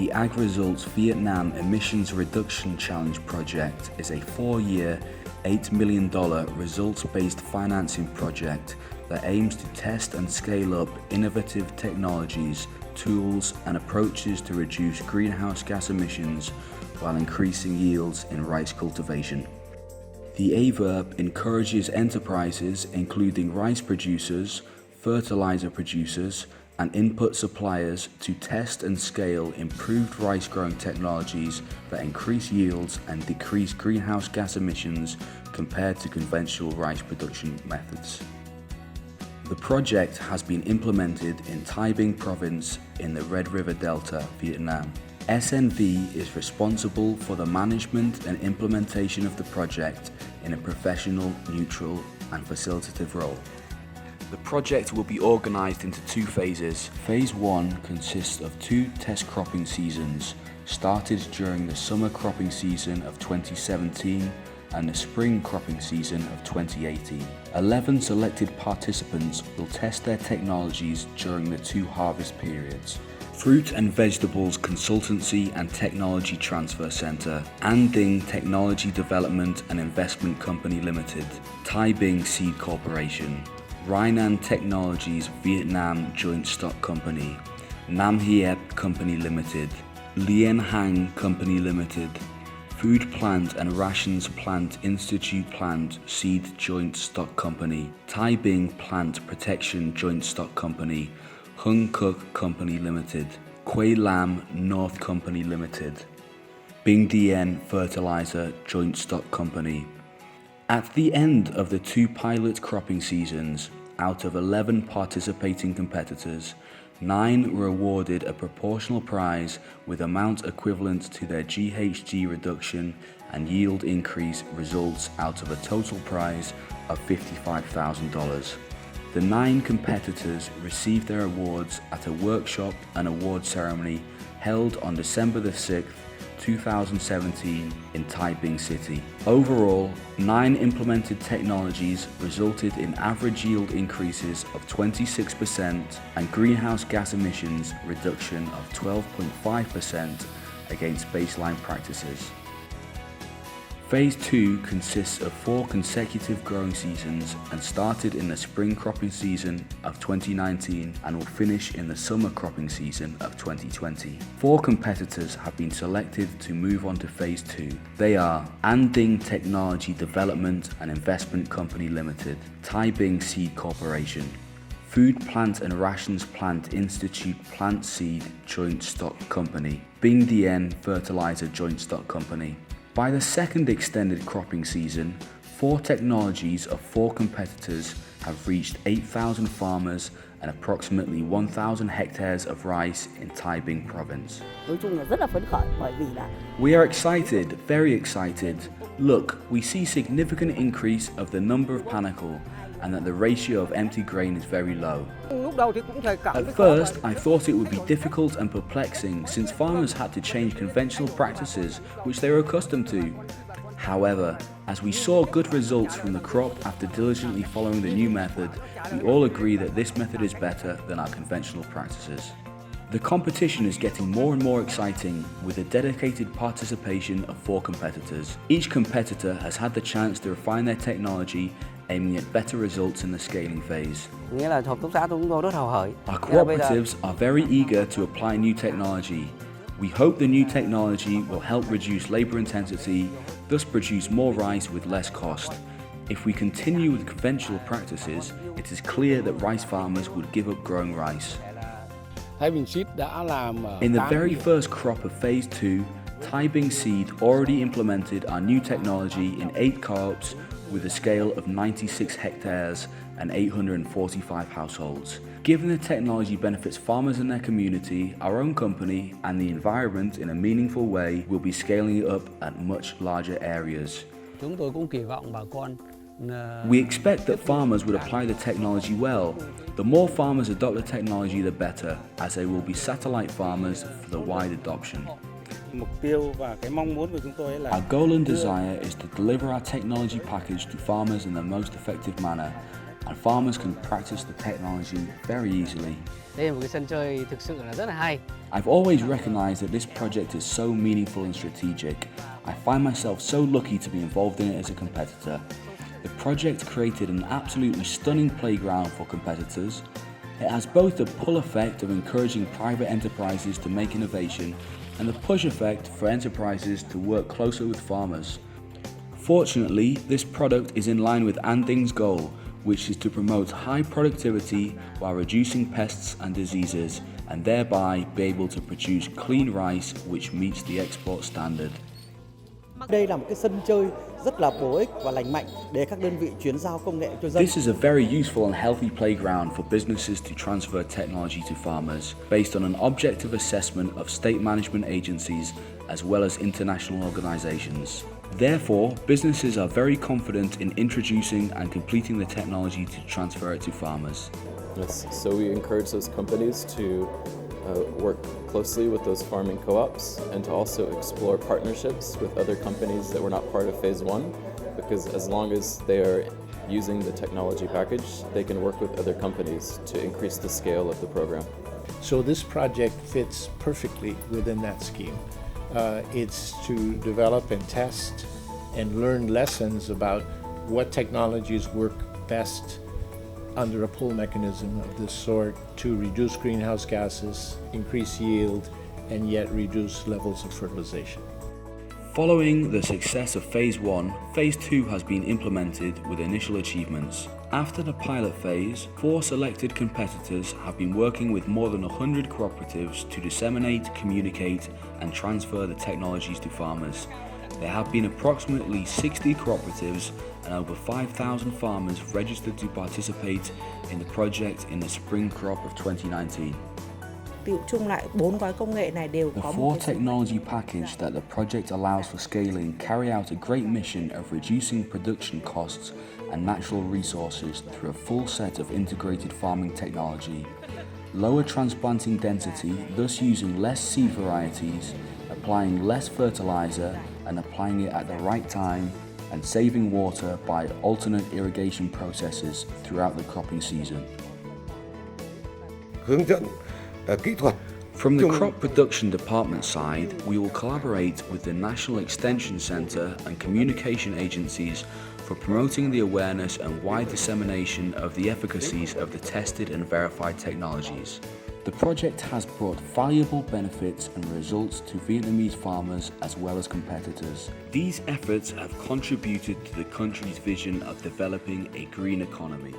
The AgResults Vietnam Emissions Reduction Challenge project is a 4-year, $8 million results-based financing project that aims to test and scale up innovative technologies, tools, and approaches to reduce greenhouse gas emissions while increasing yields in rice cultivation. The AVERB encourages enterprises, including rice producers, fertilizer producers, and input suppliers, to test and scale improved rice growing technologies that increase yields and decrease greenhouse gas emissions compared to conventional rice production methods. The project has been implemented in Thái Bình province in the Red River Delta, Vietnam. SNV is responsible for the management and implementation of the project in a professional, neutral, and facilitative role. The project will be organised into 2 phases. Phase 1 consists of 2 test cropping seasons, started during the summer cropping season of 2017 and the spring cropping season of 2018. 11 selected participants will test their technologies during the 2 harvest periods. Fruit and Vegetables Consultancy and Technology Transfer Center, An Dinh Technology Development and Investment Company Limited, Thái Bình Seed Corporation, Rhainan Technologies Vietnam Joint Stock Company, Nam Hiep Company Limited, Lien Hang Company Limited, Food Plant and Rations Plant Institute Plant Seed Joint Stock Company, Thái Bình Plant Protection Joint Stock Company, Hung Cook Company Limited, Quay Lam North Company Limited, Binh Dien Fertilizer Joint Stock Company. At the end of the 2 pilot cropping seasons, out of 11 participating competitors, 9 were awarded a proportional prize with amount equivalent to their GHG reduction and yield increase results out of a total prize of $55,000. The 9 competitors received their awards at a workshop and award ceremony held on December the 6th, 2017 in Thái Bình City. Overall, 9 implemented technologies resulted in average yield increases of 26% and greenhouse gas emissions reduction of 12.5% against baseline practices. Phase 2 consists of 4 consecutive growing seasons and started in the spring cropping season of 2019 and will finish in the summer cropping season of 2020. 4 competitors have been selected to move on to Phase 2. They are An Dinh Technology Development and Investment Company Limited, Thái Bình Seed Corporation, Food Plant and Rations Plant Institute Plant Seed Joint Stock Company, Binh Dien Fertilizer Joint Stock Company. By the second extended cropping season, 4 technologies of 4 competitors have reached 8,000 farmers and approximately 1,000 hectares of rice in Thái Bình province. We are excited, very excited. Look, we see significant increase of the number of panicle and that the ratio of empty grain is very low. At first, I thought it would be difficult and perplexing since farmers had to change conventional practices which they were accustomed to. However, as we saw good results from the crop after diligently following the new method, we all agree that this method is better than our conventional practices. The competition is getting more and more exciting with the dedicated participation of 4 competitors. Each competitor has had the chance to refine their technology, aiming at better results in the scaling phase. Our cooperatives are very eager to apply new technology. We hope the new technology will help reduce labour intensity, thus produce more rice with less cost. If we continue with conventional practices, it is clear that rice farmers would give up growing rice. In the very first crop of Phase 2, Thái Bình Seed already implemented our new technology in 8 co-ops with a scale of 96 hectares and 845 households. Given the technology benefits farmers and their community, our own company, and the environment in a meaningful way, we'll be scaling it up at much larger areas. We expect that farmers would apply the technology well. The more farmers adopt the technology, the better, as they will be satellite farmers for the wide adoption. Our goal and desire is to deliver our technology package to farmers in the most effective manner and farmers can practice the technology very easily. Đây là một cái sân chơi thực sự là rất là hay. I've always recognized that this project is so meaningful and strategic. I find myself so lucky to be involved in it as a competitor. The project created an absolutely stunning playground for competitors. It has both the pull effect of encouraging private enterprises to make innovation and the push effect for enterprises to work closer with farmers. Fortunately, this product is in line with Anding's goal, which is to promote high productivity while reducing pests and diseases, and thereby be able to produce clean rice which meets the export standard. Đây là một cái sân chơi rất là bổ ích và lành mạnh để các đơn vị chuyển giao công nghệ cho dân. This is a very useful and healthy playground for businesses to transfer technology to farmers, based on an objective assessment of state management agencies as well as international organizations. Therefore, businesses are very confident in introducing and completing the technology to transfer it to farmers. Yes, so we encourage those companies to work closely with those farming co-ops and to also explore partnerships with other companies that were not part of phase one, because as long as they are using the technology package, they can work with other companies to increase the scale of the program. So this project fits perfectly within that scheme. It's to develop and test and learn lessons about what technologies work best under a pull mechanism of this sort to reduce greenhouse gases, increase yield, and yet reduce levels of fertilization. Following the success of Phase 1, Phase 2 has been implemented with initial achievements. After the pilot phase, 4 selected competitors have been working with more than 100 cooperatives to disseminate, communicate, and transfer the technologies to farmers. There have been approximately 60 cooperatives and over 5,000 farmers registered to participate in the project in the spring crop of 2019. Tựu chung lại 4 gói công nghệ này đều The có four một cái technology package that the project allows for scaling carry out a great mission of reducing production costs and natural resources through a full set of integrated farming technology. Lower transplanting density, thus using less seed varieties, applying less fertilizer and applying it at the right time, and saving water by alternate irrigation processes throughout the cropping season. Hướng dẫn kỹ thuật. From the crop production department side, we will collaborate with the National Extension Centre and communication agencies for promoting the awareness and wide dissemination of the efficacies of the tested and verified technologies. The project has brought valuable benefits and results to Vietnamese farmers as well as competitors. These efforts have contributed to the country's vision of developing a green economy.